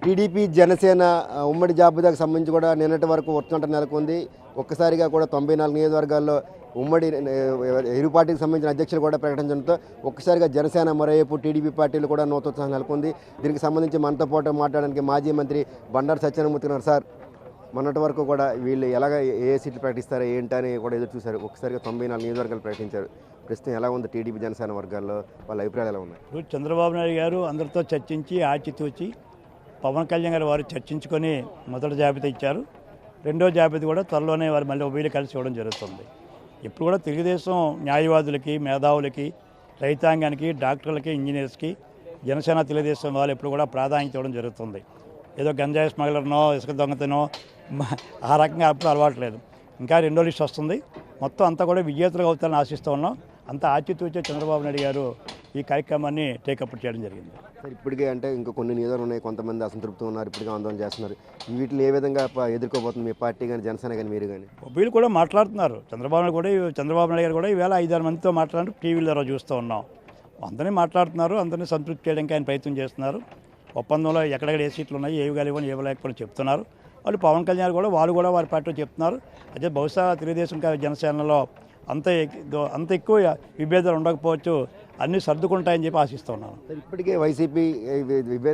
TDP Janasena ఉమ్మడి జాబితాకు సంబంధించి కూడా నిన్నటి వరకు ఉత్కంఠ నెలకొంది. ఒక్కసారిగా కూడా 94 నియోజకవర్గాల్లో ఉమ్మడి ఇరు పార్టీకి సంబంధించిన అధ్యక్షులు కూడా ప్రకటించడంతో ఒక్కసారిగా జనసేన మరోవైపు టీడీపీ పార్టీలు కూడా నూతోత్సాహం నెలకొంది. దీనికి సంబంధించి మనతో పాటు మాట్లాడడానికి మాజీ మంత్రి బండారు సత్యనారాయణ గారు. సార్, మొన్నటి వరకు కూడా వీళ్ళు ఎలాగ ఏ సీట్లు ప్రకటిస్తారో ఏంటని కూడా ఎదురు చూశారు. ఒక్కసారిగా 94 నియోజకవర్గాలు ప్రకటించారు. ప్రస్తుతం ఎలా ఉంది టీడీపీ జనసేన వర్గాల్లో, వాళ్ళ అభిప్రాయాలు ఎలా ఉన్నాయి? ఇప్పుడు చంద్రబాబు నాయుడు గారు అందరితో చర్చించి ఆచితూచి పవన్ కళ్యాణ్ గారు వారు చర్చించుకొని మొదటి జాబితా ఇచ్చారు. రెండో జాబితా కూడా త్వరలోనే వారు మళ్ళీ వీళ్ళు కలిసి ఇవ్వడం జరుగుతుంది. ఇప్పుడు కూడా తెలుగుదేశం న్యాయవాదులకి, మేధావులకి, రైతాంగానికి, డాక్టర్లకి, ఇంజనీర్స్కి జనసేన తెలుగుదేశం వాళ్ళు ఎప్పుడు కూడా ప్రాధాన్యత ఇవ్వడం జరుగుతుంది. ఏదో గంజాయి స్మగ్లర్నో ఇసుక దొంగతనో ఆ రకంగా అప్పుడు అలవాట్లేదు. ఇంకా రెండో లిస్ట్ వస్తుంది. మొత్తం అంతా కూడా విజేతలుగా అవుతారని ఆశిస్తూ ఉన్నాం. అంతా ఆచితూచే చంద్రబాబు నాయుడు గారు ఈ కార్యక్రమాన్ని టేకప్ చేయడం జరిగింది. సార్, ఇప్పటికే అంటే ఇంకా కొన్ని నియోజకవర్గాలు ఉన్నాయి, కొంతమంది అసంతృప్తి ఉన్నారు, ఇప్పటికే ఆందోళన చేస్తున్నారు. వీటిని ఏ విధంగా ఎదుర్కోబోతుంది మీ పార్టీ కానీ, జనసేన కానీ, మీరు కానీ? వీళ్ళు కూడా మాట్లాడుతున్నారు. చంద్రబాబు నాయుడు గారు కూడా ఈవేళ 5-6 మందితో మాట్లాడుతూ టీవీల ద్వారా చూస్తూ ఉన్నాం. అందరినీ మాట్లాడుతున్నారు, అందరినీ సంతృప్తి చేయడానికి ఆయన ప్రయత్నం చేస్తున్నారు. ఒప్పందంలో ఎక్కడెక్కడ ఏ సీట్లు ఉన్నాయి, ఏవి కలివని ఏవి లేకపోతే చెప్తున్నారు. వాళ్ళు పవన్ కళ్యాణ్ కూడా వాళ్ళు వారి పార్టీలో చెప్తున్నారు. అయితే బహుశా తెలుగుదేశం జనసేనలో అంత ఎక్కువ విభేదాలు ఉండకపోవచ్చు, అన్నీ సర్దుకుంటాయని చెప్పి ఆశిస్తూ ఉన్నాను. ఇప్పటికే వైసీపీ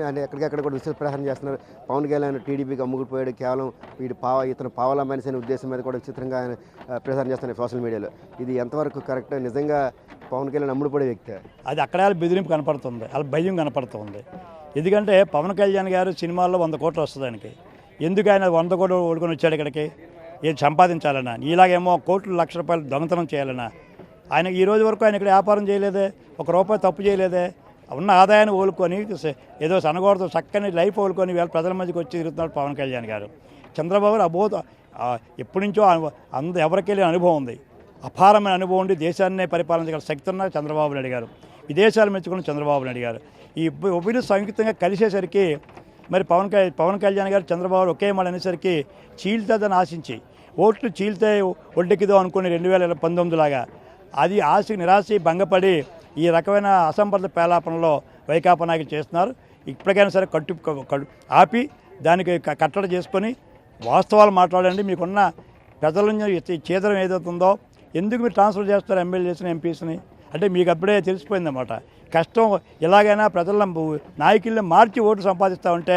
అంటే ఎక్కడికక్కడ కూడా విస్తృత ప్రచారం చేస్తున్నారు. పవన్ కళ్యాణ్ టీడీపీకి అమ్ముకుపోయాడు, కేవలం ఇతను పావలా మనిషి అనే ఉద్దేశం మీద కూడా విచిత్రంగా ఆయన ప్రచారం చేస్తున్నారు సోషల్ మీడియాలో. ఇది ఎంతవరకు కరెక్ట్? నిజంగా పవన్ కళ్యాణ్ అమ్ముడుపడే వ్యక్తి? అది అక్కడే వాళ్ళ బెదిరింపు కనపడుతుంది, వాళ్ళ భయం కనపడుతుంది. ఎందుకంటే పవన్ కళ్యాణ్ గారు సినిమాల్లో 100 కోట్లు వస్తుంది ఆయనకి. ఎందుకు ఆయన 100 కోట్లు ఓడుకొని వచ్చాడు ఇక్కడికి? ఏది సంపాదించాలన్నా? ఇలాగేమో కోట్లు లక్ష రూపాయలు దొంగతనం చేయాలన్నా? ఆయన ఈ రోజు వరకు ఆయన ఇక్కడ వ్యాపారం చేయలేదే, 1 రూపాయి తప్పు చేయలేదే. ఉన్న ఆదాయాన్ని ఓలుకొని ఏదో సనగోడతో చక్కని లైఫ్ ఓలుకొని వీళ్ళ ప్రజల మధ్యకి వచ్చి తిరుగుతున్నాడు పవన్ కళ్యాణ్ గారు. చంద్రబాబు ఎప్పటి నుంచో ఎవరికి వెళ్ళిన అనుభవం ఉంది, అపారమైన అనుభవం ఉండి దేశాన్నే పరిపాలించగల శక్తి ఉన్న చంద్రబాబు నాయుడు గారు, విదేశాలు మెచ్చుకున్న చంద్రబాబు నాయుడు గారు. ఈ ఉభయులు సంయుక్తంగా కలిసేసరికి మరి పవన్ కళ్యాణ్ గారు చంద్రబాబు ఒకే మాట అనేసరికి చీల్తుందని ఆశించి ఓట్లు చీల్తే ఒడ్డెక్కిదో అనుకుని 2019 లాగా అది నిరాశ భంగపడి ఈ రకమైన అసంబద్ధ పేలాపనలో వైకాపా నాయకులు చేస్తున్నారు. ఇప్పటికైనా సరే ఆపి దానికి కట్టడి చేసుకొని వాస్తవాలు మాట్లాడండి. మీకున్న ప్రజల చేదరం ఏదవుతుందో ఎందుకు మీరు ట్రాన్స్ఫర్ చేస్తారు ఎమ్మెల్యేస్ని, ఎంపీస్ని అంటే మీకు అప్పుడే తెలిసిపోయిందన్నమాట. కష్టం ఎలాగైనా ప్రజల నాయకుల్ని మార్చి ఓటు సంపాదిస్తామంటే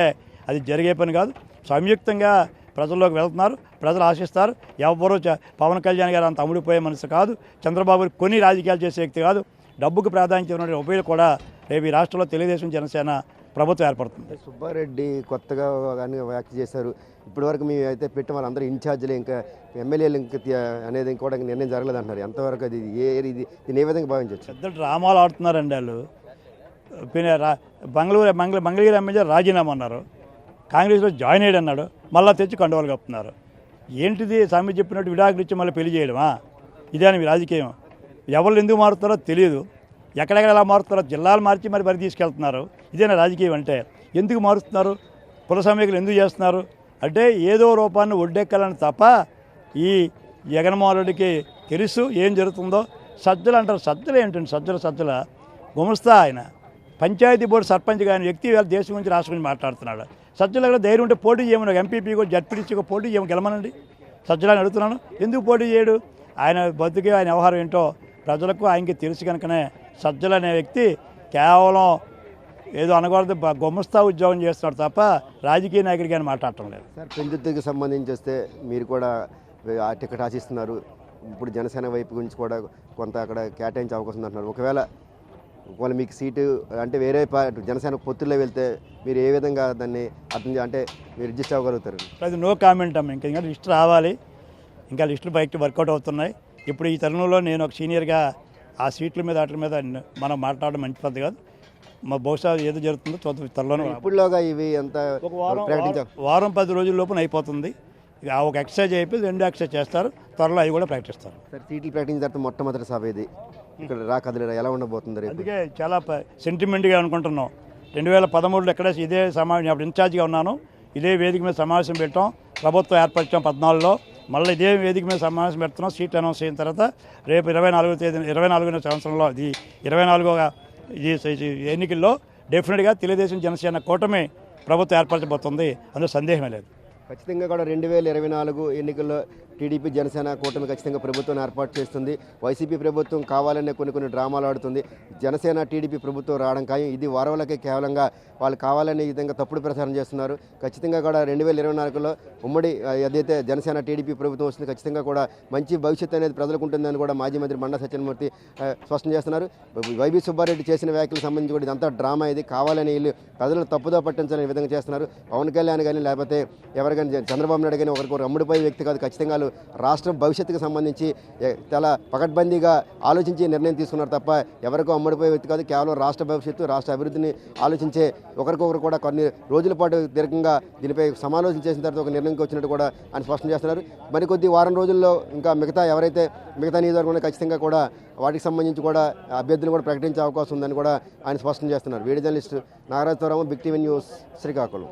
అది జరిగే పని కాదు. సంయుక్తంగా ప్రజల్లోకి వెళ్తున్నారు, ప్రజలు ఆశిస్తారు. ఎవ్వరూ పవన్ కళ్యాణ్ గారు అంత అమ్ముడిపోయే మనసు కాదు, చంద్రబాబు కొన్ని రాజకీయాలు చేసే వ్యక్తి కాదు. డబ్బుకు ప్రాధాన్యత ఉన్న ఉభయులు కూడా రేపు ఈ రాష్ట్రంలో తెలుగుదేశం జనసేన ప్రభుత్వం ఏర్పడుతుంది. సుబ్బారెడ్డి కొత్తగా కానీ వ్యాఖ్య చేశారు. ఇప్పటివరకు మేము అయితే పెట్టిన వాళ్ళందరూ ఇన్ఛార్జీలు, ఇంకా ఎమ్మెల్యేలు అనేది కూడా నిర్ణయం జరగలేదు అంటున్నారు. ఎంతవరకు అది దీన్ని ఏ విధంగా భావించవచ్చు? పెద్ద డ్రామాలు ఆడుతున్నారండి వాళ్ళు. మంగళగిరి ఎమ్మెల్యే రాజీనామా అన్నారు, కాంగ్రెస్లో జాయిన్ అయ్యాడు అన్నాడు, మళ్ళీ తెచ్చి కండువాలు కప్పుతున్నారు. ఏంటిది? స్వామి చెప్పినట్టు విడాకులు ఇచ్చి మళ్ళీ పెళ్లి చేయడమా? ఇదే మీ రాజకీయం? ఎవరు ఎందుకు మారుతారో తెలియదు, ఎక్కడెక్కడ ఎలా మారుతారో జిల్లాలు మార్చి మరి తీసుకెళ్తున్నారు. ఇదేనా రాజకీయం అంటే? ఎందుకు మారుస్తున్నారు? కుల సమీకలు ఎందుకు చేస్తున్నారు అంటే ఏదో రూపాన్ని ఒడ్డెక్కాలని తప్ప ఈ జగన్మోహన్ రెడ్డికి తెలుసు ఏం జరుగుతుందో. సజ్జలు అంటారు, సజ్జలు ఏంటండి? సజ్జల గుమస్తా ఆయన, పంచాయతీ బోర్డు సర్పంచ్ కాని వ్యక్తి వేళ దేశం గురించి రాష్ట్రం గురించి మాట్లాడుతున్నాడు. సజ్జలు కూడా ధైర్యం ఉంటే పోటీ చేయమని, ఎంపీపీకో జడ్పీటీసీకో పోటీ చేయమని గెలమనండి. సజ్జలని అడుగుతున్నాను, ఎందుకు పోటీ చేయడు? ఆయన బతుకే, ఆయన వ్యవహారం ఏంటో ప్రజలకు ఆయనకి తెలుసు కనుకనే సజ్జలు అనే వ్యక్తి కేవలం ఏదో అనకూడదు గుమస్తా ఉద్యోగం చేస్తున్నాడు తప్ప రాజకీయ నాయకుడికి అని మాట్లాడటం లేదు. సార్, పెందుర్తికి సంబంధించి వస్తే మీరు కూడా ఆ టికెట్ ఆశిస్తున్నారు. ఇప్పుడు జనసేన వైపు గురించి కూడా కొంత అక్కడ కేటాయించే అవకాశం అంటున్నారు. ఒకవేళ మీకు సీటు అంటే వేరే జనసేన పొత్తుల్లో వెళ్తే మీరు ఏ విధంగా దాన్ని అంటే మీరు రిజిస్టర్ అవ్వగలుగుతారు? అది నో కామెంట్ అమ్మ. ఇంకా లిస్ట్ రావాలి, ఇంకా లిస్టులు బయట వర్కౌట్ అవుతున్నాయి. ఇప్పుడు ఈ తరుణంలో నేను ఒక సీనియర్గా ఆ సీట్ల మీద వాటి మీద మనం మాట్లాడడం మంచి పద్ధతి కాదు. మా బహుశా ఏదో జరుగుతుందో త్వరలోనే. ఇప్పుడులోగా ఇవి ఎంత ఒక వారం 10 రోజుల లోపల అయిపోతుంది. ఇక ఒక ఎక్సర్సైజ్ అయిపోయి 2 ఎక్సర్సైజ్ చేస్తారు, త్వరలో అవి కూడా ప్రకటిస్తారు. సార్, సీట్లు ప్రకటించిన తర్వాత మొట్టమొదటి సభ ఇది ఇక్కడ కదిలేరా ఎలా ఉండబోతుంది? అందుకే చాలా సెంటిమెంట్గా అనుకుంటున్నాం. 2013లో ఎక్కడ ఇదే సమావేశం, అప్పుడు ఇన్ఛార్జిగా ఉన్నాను, ఇదే వేదిక మీద సమావేశం పెట్టాం, ప్రభుత్వం ఏర్పరిచాం 14లో, మళ్ళీ ఇదే వేదిక మీద సమావేశం పెడుతున్నాం. సీట్లు అనౌన్స్ అయిన తర్వాత రేపు 24వ తేదీ 24వ సంవత్సరంలో ఇది 24వ ఎన్నికల్లో డెఫినెట్గా తెలుగుదేశం జనసేన కూటమి ప్రభుత్వం ఏర్పరచబోతుంది అందులో సందేహమే లేదు. ఖచ్చితంగా కూడా 2024 ఎన్నికల్లో టీడీపీ జనసేన కూటమి ఖచ్చితంగా ప్రభుత్వాన్ని ఏర్పాటు చేస్తుంది. వైసీపీ ప్రభుత్వం కావాలనే కొన్ని డ్రామాలు ఆడుతుంది. జనసేన టీడీపీ ప్రభుత్వం రావడం ఖాయం. ఇది వారవలకే కేవలంగా వాళ్ళు కావాలనే విధంగా తప్పుడు ప్రచారం చేస్తున్నారు. ఖచ్చితంగా కూడా 2024లో ఉమ్మడి ఏదైతే జనసేన టీడీపీ ప్రభుత్వం వస్తుంది ఖచ్చితంగా కూడా మంచి భవిష్యత్తు అనేది ప్రజలకు ఉంటుందని కూడా మాజీ మంత్రి బండా సత్యమూర్తి స్పష్టం చేస్తున్నారు. వైబీ సుబ్బారెడ్డి చేసిన వ్యాఖ్యలకు సంబంధించి కూడా ఇదంతా డ్రామా, ఇది కావాలని వీళ్ళు ప్రజలు తప్పుదో పట్టించాలనే విధంగా చేస్తున్నారు. పవన్ కళ్యాణ్ కానీ లేకపోతే ఎవరికైనా చంద్రబాబు నాయుడు కానీ ఒకరికొకరు అమ్ముడిపోయే వ్యక్తి కాదు. ఖచ్చితంగా రాష్ట్రం భవిష్యత్తుకు సంబంధించి చాలా పకడ్బందీగా ఆలోచించి నిర్ణయం తీసుకున్నారు తప్ప ఎవరికో అమ్ముడిపోయే వ్యక్తి కాదు. కేవలం రాష్ట్ర భవిష్యత్తు, రాష్ట్ర అభివృద్ధిని ఆలోచించే ఒకరికొకరు కూడా కొన్ని రోజుల పాటు దీర్ఘంగా దీనిపై సమాలోచన చేసిన తర్వాత ఒక నిర్ణయంకి వచ్చినట్టు కూడా ఆయన స్పష్టం చేస్తున్నారు. మరికొద్ది వారం రోజుల్లో ఇంకా మిగతా నియోజకవర్గంలో ఖచ్చితంగా కూడా వాటికి సంబంధించి కూడా అభ్యర్థులు కూడా ప్రకటించే అవకాశం ఉందని కూడా ఆయన స్పష్టం చేస్తున్నారు. Video journalist Nagarajarao, big TV news, Srikakulam.